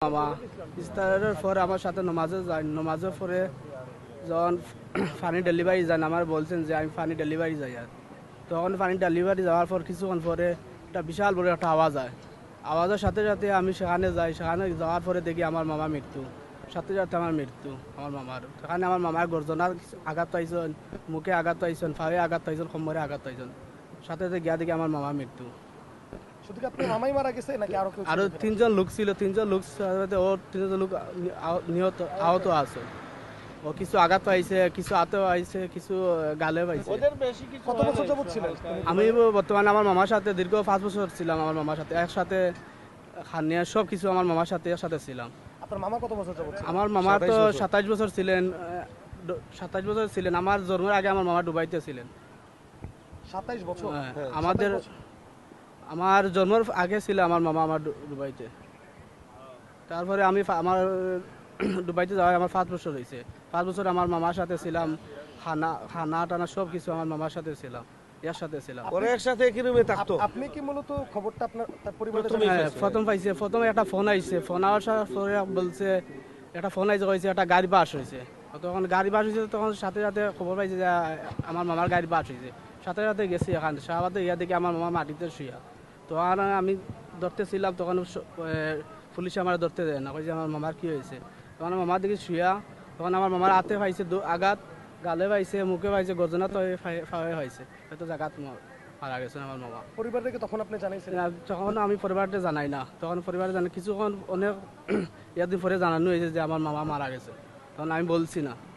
মামা ইফতারের পরে আমার সাথে নমাজে যাই, নমাজের পরে যখন পানি ডেলিভারি যান আমার বলছেন যে আমি পানি ডেলিভারি যাই, আর তখন পানি ডেলিভারি যাওয়ার পর কিছুক্ষণ পরে একটা বিশাল বড় একটা আওয়াজ হয়। আওয়াজের সাথে সাথে আমি সেখানে যাই, সেখানে যাওয়ার পরে দেখি আমার মামা মৃত্যু, সাথে সাথে আমার মৃত্যু আমার মামার। সেখানে আমার মামার গর্জনার আঘাত পাইছেন, মুখে আঘাত পাইছেন, ফায়ে আঘাত পাইছেন, কোমরে আঘাত পাইছেন, সাথে সাথে গিয়া দেখি আমার মামা মৃত্যু। শুধু কি আপনার মামাই মারা গেছে নাকি আরো কেউ ছিল? আরো তিনজন লোক ছিল, তিনজন লোক ও তিনজন লোক নিহত আহত আছে। ও কিছু আঘাত পাইছে, কিছু হাতে পাইছে, কিছু গালে পাইছে। কত বছর যাবত ছিলেন? আমি বর্তমানে আমার মামার সাথে দীর্ঘ 5 বছর ছিলাম, আমার মামার সাথে একসাথে খানিয়া সব কিছু আমার মামার সাথে একসাথে ছিলাম। আপনার মামা কত বছর যাবত ছিলেন? আমার মামা তো 27 বছর ছিলেন, 27 বছর ছিলেন। আমার জন্মের আগে আমার মামা দুবাইতে ছিলেন। 27 বছর। হ্যাঁ, আমাদের 27 বছর। আমার জন্মের আগে ছিল আমার মামা আমার দুবাইতে। তারপরে আমি আমার দুবাইতে যাওয়ার আমার 5 বছর হয়েছে। 5 বছর আমার মামার সাথে ছিলাম, খানা খানা টানা সব কিছু আমার মামার সাথে ছিলাম, এর সাথে ছিলাম। ওরা একসাথে একই রুমে থাকতো। আপনি কি মূলত খবরটা আপনার তার পরিবারের হ্যাঁ, প্রথম পাইছে, প্রথমে একটা ফোন আইছে, ফোন আসার পরে বলছে একটা ফোন আইছে, কইছে একটা গাড়ি বাস হয়েছে। তখন গাড়ি বাস হয়েছে, তখন সাথে সাথে খবর পাইছে যে আমার মামার গাড়ি বাস হয়েছে। সাথে সাথে গেছি এখানে শাহবাদে, ইয়া দেখি আমার মামা মাটিতে শুয়া। তখন আমি ধরতেছিলাম, তখন পুলিশে আমার ধরতে দেয় না, কইছে আমার মামার কি হয়েছে। তখন আমার মামা দেখি শুয়া, তখন আমার মামার হাতে পাইছে আঘাত, গালে পাইছে, মুখে পাইছে, গর্জনা তো হয়েছে, হয়তো জায়গাত মারা গেছেন আমার মামা। পরিবার থেকে তখন আপনি জানাইছেন? তখন আমি পরিবারটা জানাই না, তখন পরিবার জানে কিছুক্ষণ অনেক ইয়াদিন পরে জানানো হয়েছে যে আমার মামা মারা গেছে, তখন আমি বলছি না।